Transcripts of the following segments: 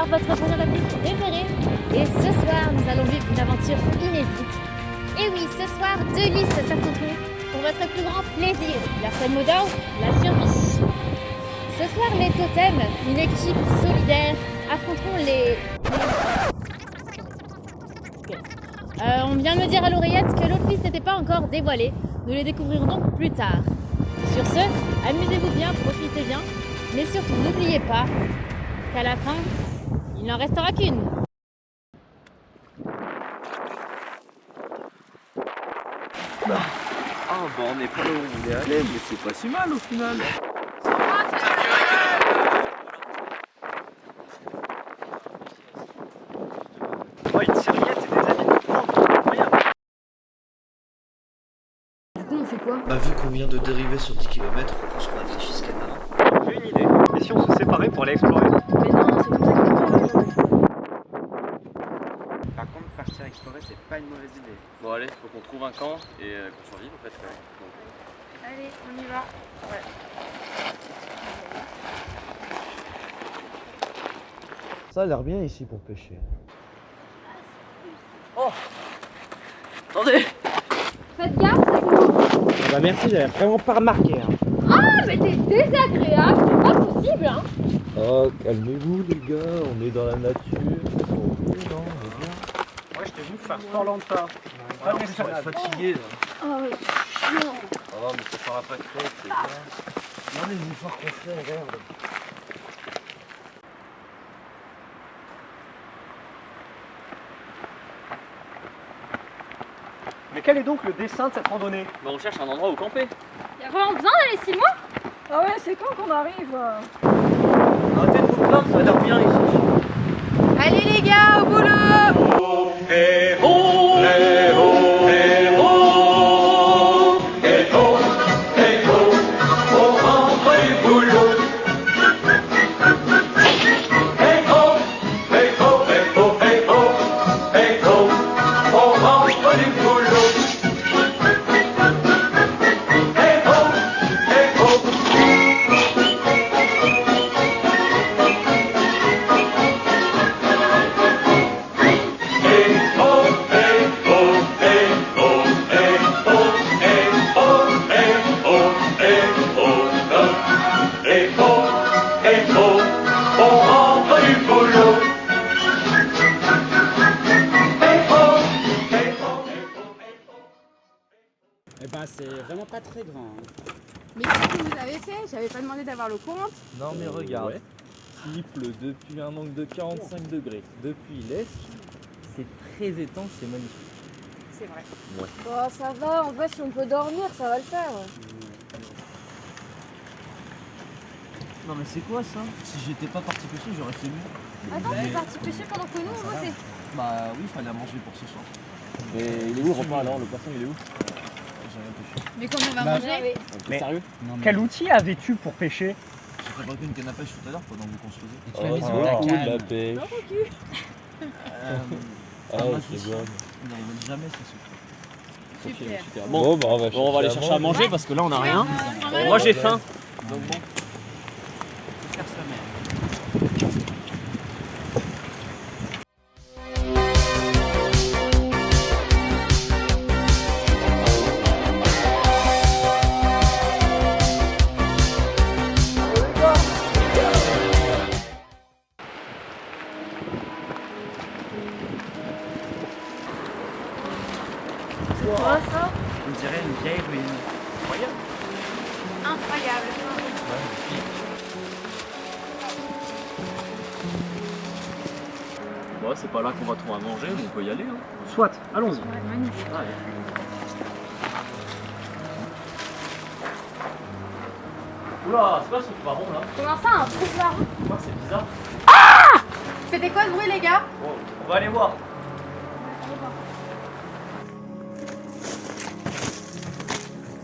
Victor, votre présentatrice préférée. Et ce soir, nous allons vivre une aventure inédite. Et oui, ce soir, deux listes s'affronteront pour votre plus grand plaisir. La seule mot d'ordre, la survie. Ce soir, les totems, une équipe solidaire, affronteront les... on vient de me dire à l'oreillette que l'autre liste n'était pas encore dévoilée. Nous les découvrirons donc plus tard. Sur ce, amusez-vous bien, profitez bien, mais surtout n'oubliez pas qu'à la fin, il n'en restera qu'une. Ah bah on n'est pas là où on voulait aller, mais c'est pas si mal au final. Oh, une serviette et des habits de prendre, incroyable. Du coup, on fait quoi? Bah vu qu'on vient de dériver sur 10 km, on se réfléchit ce canard. J'ai une idée. Et si on se séparait pour aller explorer? Mais non, c'est comme ça que tu Par contre, partir explorer, c'est pas une mauvaise idée. Bon allez, faut qu'on trouve un camp et qu'on survive en fait. Donc, Allez, on y va. Ça a l'air bien ici pour pêcher. Attendez. Faites gaffe, c'est vous. Bah merci, j'avais vraiment pas remarqué. Ah, mais t'es désagréable, c'est pas possible, hein. Oh, calmez-vous les gars, on est dans la nature. On est bien. Moi, j'étais venu faire sport longtemps. Ah, on est fatigué là. Oh, chiant. Ah mais ça fera pas de crête, c'est bien. Regardez les efforts qu'on fait, regarde. Mais quel est donc le dessin de cette randonnée? Bah on cherche un endroit où camper. Y'a vraiment besoin d'aller si loin? Ah ouais, c'est quand qu'on arrive? Arrêtez de vous plaindre, ça a l'air bien ici. Allez les gars, au boulot! Eh ben, c'est vraiment pas très grand. Mais qu'est-ce que vous avez fait? J'avais pas demandé d'avoir le compte. Non mais regarde, Ouais. s'il pleut depuis un angle de 45 degrés, depuis l'est, c'est très étanche, c'est magnifique. C'est vrai. Bon, ça va, en vrai, si on peut dormir, ça va le faire. Non mais c'est quoi ça? Si j'étais pas parti pêcher, j'aurais fait mieux. Attends, t'es parti pêcher pendant que nous, on bossait. Bah oui, il fallait à manger pour ce soir. Mais il est où le repas alors? Le poisson il est où? J'ai rien pêché. Mais comment on va Bah, manger? Mais- Sérieux? Non, mais Quel outil avais-tu pour pêcher? j'ai fabriqué une canne à pêche tout à l'heure pendant que vous construisez. Oh, la pêche. Ça Ah, m'a c'est fait bon. Ils n'arrivent jamais, c'est sûr. Super. Super. Bon, bah, on va aller chercher à manger parce que là on a rien. Moi j'ai faim. Donc bon. Faire sa mère. On dirait une vieille ruine. Incroyable. Incroyable. Bon, c'est pas là qu'on va trouver à manger, mais on peut y aller. Hein. Soit, allons-y. Ouais, magnifique. Oula, c'est pas ce truc marron là? Comment ça, un trou marron? Ouais, c'est bizarre. C'était quoi le bruit, les gars? Bon, on va aller voir.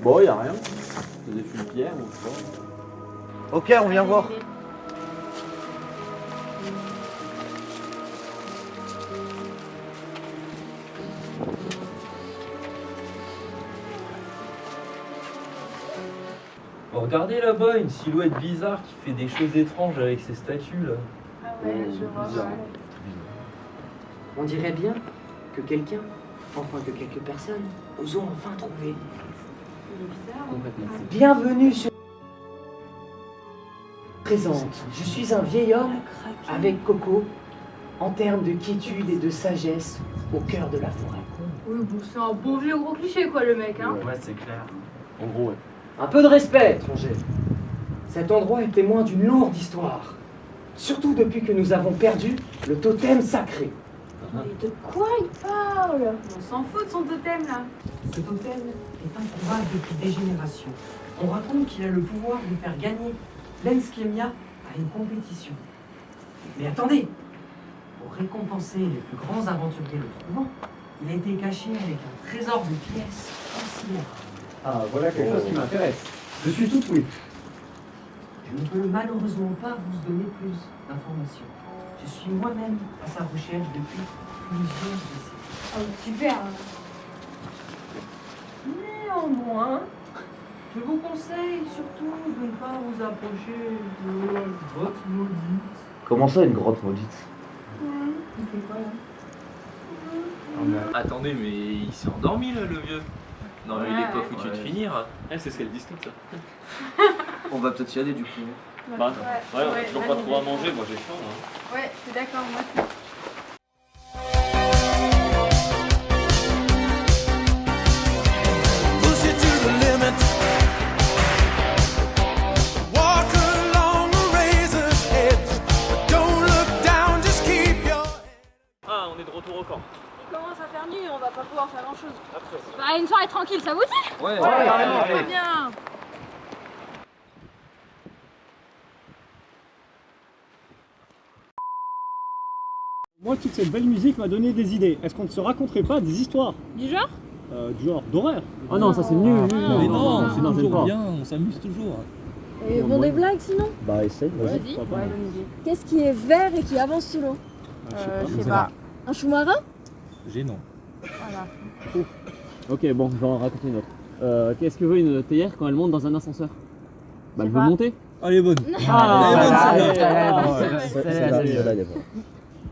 Bon, y a rien. C'est des fûts de pierre ou je sais pas. Ok, on vient voir. Regardez là-bas, une silhouette bizarre qui fait des choses étranges avec ses statues là. Ah Ouais, je vois. Bizarre. Ouais. On dirait bien que quelqu'un, enfin que quelques personnes, nous ont enfin trouvé. Il est bizarre. Complètement. Bienvenue sur... Présente, je suis un vieil homme avec Coco, en termes de quiétude et de sagesse, au cœur de la forêt. Oui, bon, c'est un bon vieux gros cliché, quoi, le mec, hein. Ouais, c'est clair. En gros, ouais. Un peu de respect, étranger. Cet endroit est témoin d'une lourde histoire. Surtout depuis que nous avons perdu le totem sacré. Mais de quoi il parle? On s'en fout de son totem, là. Ce totem est introuvable depuis des générations. On raconte qu'il a le pouvoir de faire gagner l'Enskemia à une compétition. Mais attendez! Pour récompenser les plus grands aventuriers le trouvant, il a été caché avec un trésor de pièces considérable. Ah, voilà quelque chose qui m'intéresse. Je suis tout oui. Je ne peux malheureusement pas vous donner plus d'informations. Je suis moi-même à sa recherche depuis plusieurs décennies. Oh, super. Néanmoins, je vous conseille surtout de ne pas vous approcher de la grotte maudite. Comment ça, une grotte maudite? Il fait quoi, là? Attendez, mais il s'est endormi là, le vieux. Non, mais il est pas Ouais. foutu de finir. C'est ce qu'elle dit, tout ça. On va peut-être y aller du coup. Bah, ouais, ouais, toujours là, pas j'ai trop à des- manger, moi j'ai faim. Hein. Ouais, je suis d'accord, moi aussi. Push it to the limit. Walk along the razor's edge. Don't look down, just keep your Ah, on est de retour au camp. Il commence à faire nuit, on va pas pouvoir faire grand chose. Bah, une soirée tranquille, ça vous dit? Ouais, Très bien. Moi, toute cette belle musique m'a donné des idées. Est-ce qu'on ne se raconterait pas des histoires Du genre? du genre d'horreur? Ah non, ça c'est nul. Mais non, c'est j'aime toujours pas. bien, on s'amuse toujours. Et bon, des blagues sinon? Bah, essaye, vas-y. Vas-y. Pourquoi pas. Ouais, bonne idée. Qu'est-ce qui est vert et qui avance sous l'eau? Je sais pas. Un sous-marin? Gênant. Voilà. Ok, bon, je vais en raconter une autre. Qu'est-ce que veut une théière quand elle monte dans un ascenseur? Bah, elle veut pas. monter. Allez, bonne. Ah, Elle est bonne, allez, celle-là. allez, allez, Celle-là, elle est bonne.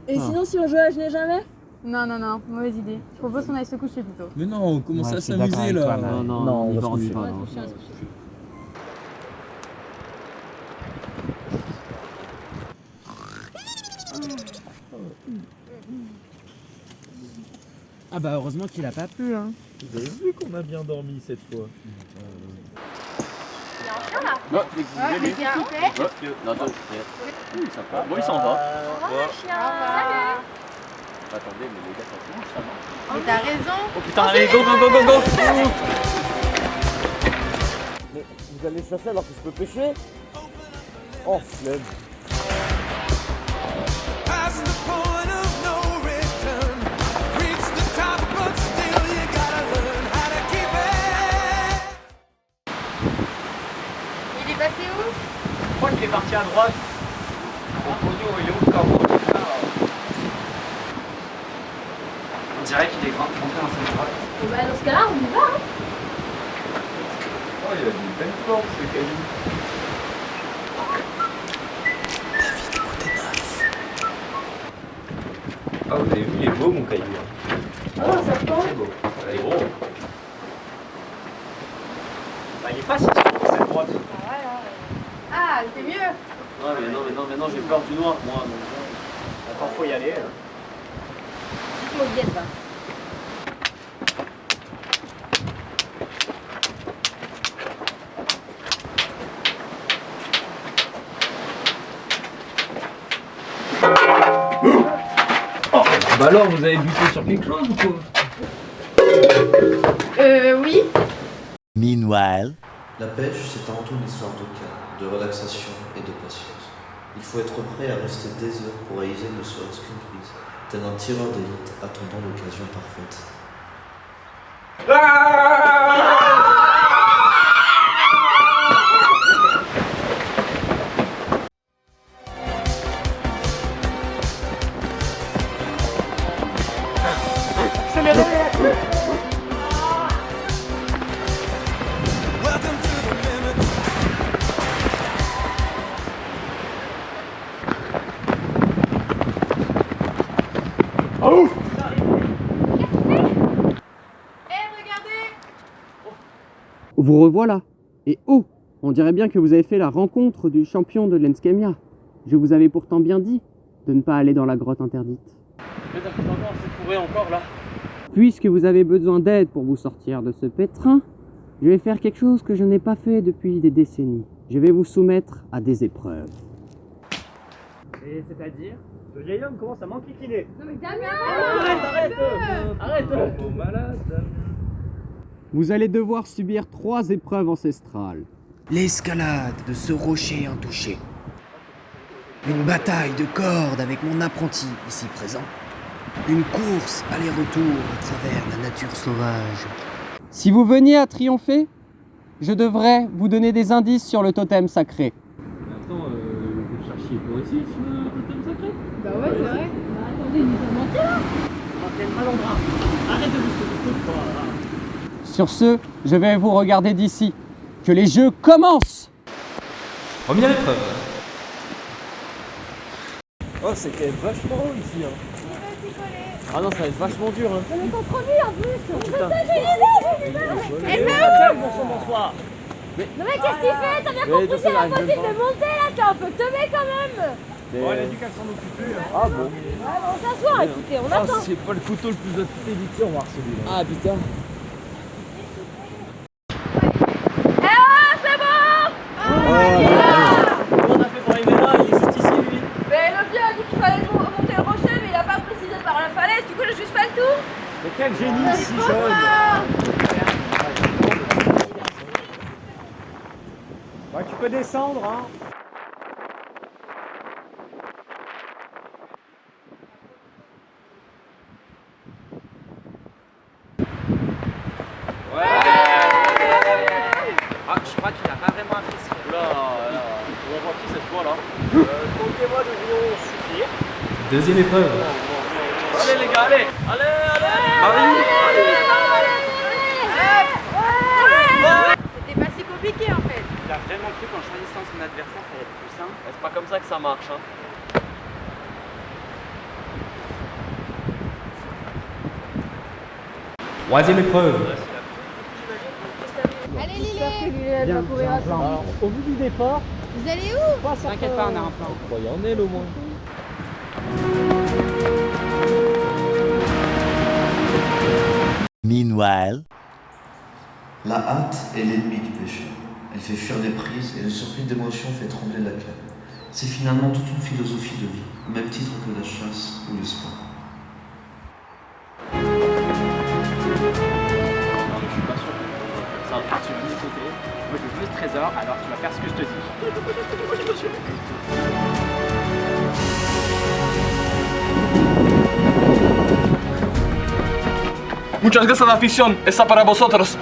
Et sinon, si on joue à Je n'ai jamais? Non, non, non, mauvaise idée. Je propose qu'on aille se coucher plutôt. Mais non, on commence à s'amuser là. Non, non, Non, on y on va, va on se y coucher. va. On va non. se coucher, on va se coucher. Ah bah heureusement qu'il a pas plu hein. Vous avez vu qu'on a bien dormi cette fois. Non, Ouais, mais qu'est-ce qu'il fait? non, attends, ça va. Bon, il s'en va. Salut. Attendez, mais les gars, ça bouge, ça va. Mais t'as raison. Oh putain, allez, go, go, go, go, go. Mais vous allez chasser alors que je peux pêcher? Oh, flemme. past the point of no return. Reach the top, but still you gotta learn how to keep it. Il est passé où? Je crois qu'il est parti à droite. Au podium, il est où le corps? On dirait qu'il est rentré dans cette grotte. Bah, dans ce cas-là, on y va. Hein. Oh, il a une belle forme ce caillou. Ah, vous avez vu, il est beau mon caillou. Oh, ça se C'est beau. Il est gros. Bah, il est pas si sûr pour cette grotte. Ah, c'est mieux. Ouais, mais non, j'ai peur du noir, moi. Donc, Attends, faut y aller. Il faut bien, va. Bah alors, vous avez buté sur quelque chose ou quoi? Oui. Meanwhile. La pêche, c'est avant tout une histoire de calme, de relaxation et de patience. Il faut être prêt à rester des heures pour réaliser ne serait-ce qu'une prise, tel un tireur d'élite attendant l'occasion parfaite. Welcome to the limit. 1, Vous revoilà. Et oh, on dirait bien que vous avez fait la rencontre du champion de l'Enskemia. Je vous avais pourtant bien dit de ne pas aller dans la grotte interdite. Mais t'as encore, c'est fourré encore là. Puisque vous avez besoin d'aide pour vous sortir de ce pétrin, je vais faire quelque chose que je n'ai pas fait depuis des décennies. Je vais vous soumettre à des épreuves. Et c'est-à-dire, le vieil homme commence à m'enquiquiner. Non mais Damien, Arrête. Oh, malade. Vous allez devoir subir 3 épreuves ancestrales. L'escalade de ce rocher intouché. Une bataille de cordes avec mon apprenti ici présent. Une course aller-retour à travers la nature sauvage. Si vous veniez à triompher, je devrais vous donner des indices sur le totem sacré. Attends, vous cherchiez pour ici sur le totem sacré? Bah ouais, c'est vrai. Bah attendez, ils nous ont menti là. Arrête de vous foutre quoi là. Sur ce, je vais vous regarder d'ici. Que les jeux commencent! Première épreuve. Oh, c'est quand même vachement haut ici. Hein. Ah non, ça va être vachement dur. Hein. On est contre lui en plus. Putain. Bonsoir. Non mais qu'est-ce qu'il fait? T'as bien compris, c'est impossible de monter là. T'es un peu teubé quand même. Bon, elle a dit qu'elle s'en occupait. Ah bon. Ouais, bon, on s'assoit, écoutez, on attend. C'est pas le couteau le plus affûté du tir, on va voir celui-là. Ah putain. Comment on a fait pour arriver là? Il est juste ici lui. Mais le vieux a dit qu'il fallait monter le rocher, mais il a pas précisé par la falaise, du coup j'ai juste fait le tour. Mais quel génie si jeune. Ouais, tu peux descendre, hein. Ah, je crois qu'il a pas vraiment apprécié. Oula, on va voir qui cette fois là. Comptez-moi de vous suffire. Deuxième épreuve. Allez les gars, allez. C'était pas si compliqué en fait. Il a vraiment cru qu'en choisissant son adversaire, ça allait être plus simple. C'est pas comme ça que ça marche. Hein. Troisième épreuve. Allez Lilé, Bien, alors, au bout du départ, vous allez où? T'inquiète pas, on a un plan. Croyez en elle au moins. Meanwhile. La hâte est l'ennemi du péché. Elle fait fuir des prises et le surplus d'émotions fait trembler la clé. C'est finalement toute une philosophie de vie, au même titre que la chasse ou le sport. Non, mais je suis pas sûr que ça va partir du côté. Moi je veux ce trésor, alors tu vas faire ce que je te dis. Muchas gracias afición, esta para vosotros.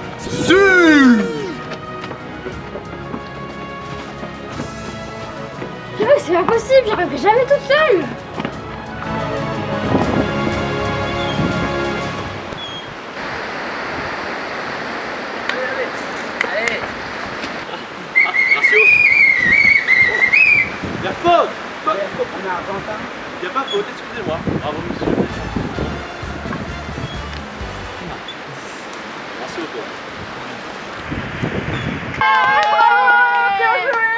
C'est pas possible, j'arriverai jamais toute seule. Il y a faute. On a Argentin. Il y a pas faute, excusez-moi. Bravo monsieur. Merci au tour.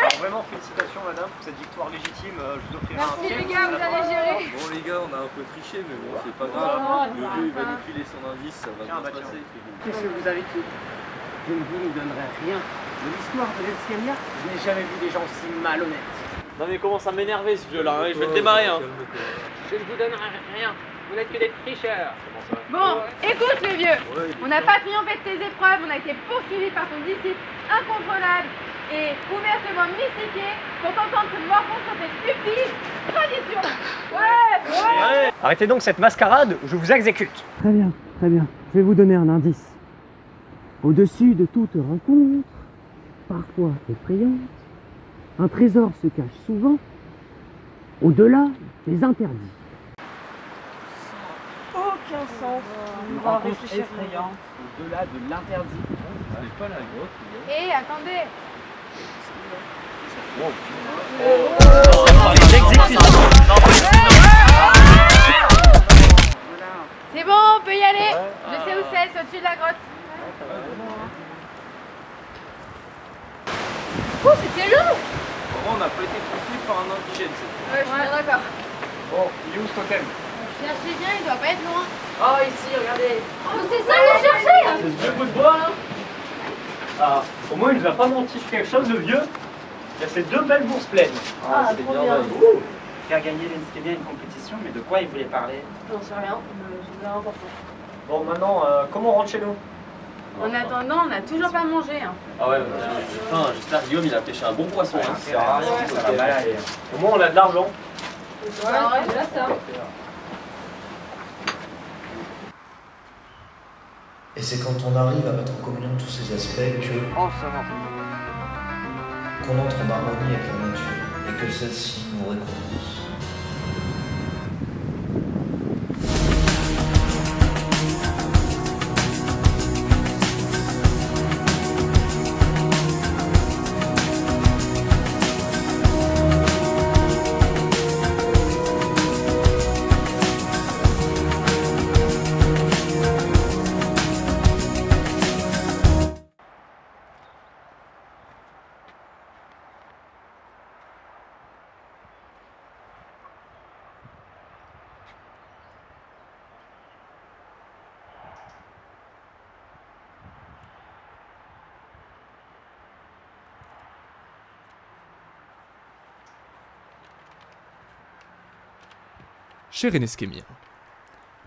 alors, vraiment félicitations madame pour cette victoire légitime. Je vous offrirai un Merci pied. les gars, vous allez gérer. Bon les gars, on a un peu triché, mais bon, c'est pas Oh, grave. Le non, vieux il va non. nous filer son indice, ça va Tiens, bien se bah, passer. Qu'est-ce que vous avez tout? Je ne vous donnerai rien. De l'histoire de l'Escamia, je n'ai jamais vu des gens aussi malhonnêtes. Non mais il commence à m'énerver ce vieux là, hein. Je vais le démarrer. Hein. Je ne vous donnerai rien. Vous n'êtes que des tricheurs. Bon, écoute le vieux. On n'a pas triomphé de tes épreuves, on a été poursuivis par ton disciple incontrôlable et ouvertement mystifié pour t'entendre te mordre sur tes stupides traditions. Ouais. Arrêtez donc cette mascarade ou je vous exécute. Très bien, très bien. Je vais vous donner un indice. Au-dessus de toute rencontre, parfois effrayante, un trésor se cache souvent au-delà des interdits. Aucun sens. Une rencontre effrayante au-delà de l'interdit. C'est pas la grotte, les gars. Et attendez. C'est bon, on peut y aller. Je sais où c'est, au-dessus de la grotte. Oh, c'était long. Au moins, on n'a pas été poursuivi par un indigène. Ouais, je suis bien d'accord. Bon, il est où ce totem? Cherchez bien, il doit pas être loin. Oh, ici, regardez. Oh, c'est ça, le chercher. C'est ce vieux bout de bois là? Ah, au moins il nous a pas menti sur quelque chose, le vieux. Il y a ces deux belles bourses pleines. Ah, c'est trop bien, bien. ouais. Faire gagner l'Enskémia une compétition, mais de quoi il voulait parler? J'en sais rien, mais c'est bien important. Bon, maintenant, comment on rentre chez nous? En attendant, on n'a toujours pas mangé. Hein. Ah ouais, enfin, j'espère que Guillaume il a pêché un bon poisson. Ouais, Hein. c'est rare, ça va mal aller. Au moins on a de l'argent. Ouais, déjà ça. Et c'est quand on arrive à mettre en communion tous ces aspects que Oh, ça va. qu'on entre en harmonie avec la nature et que celle-ci nous récompense. Cher Eneskémien,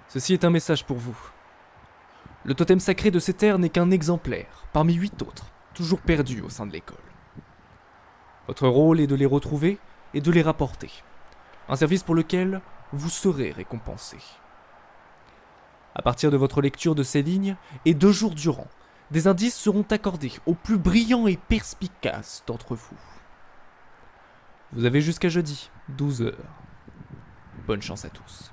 ceci est un message pour vous. Le totem sacré de ces terres n'est qu'un exemplaire, parmi 8 autres, toujours perdus au sein de l'école. Votre rôle est de les retrouver et de les rapporter, un service pour lequel vous serez récompensé. À partir de votre lecture de ces lignes, et 2 jours durant, des indices seront accordés aux plus brillants et perspicaces d'entre vous. Vous avez jusqu'à jeudi, 12h. Bonne chance à tous.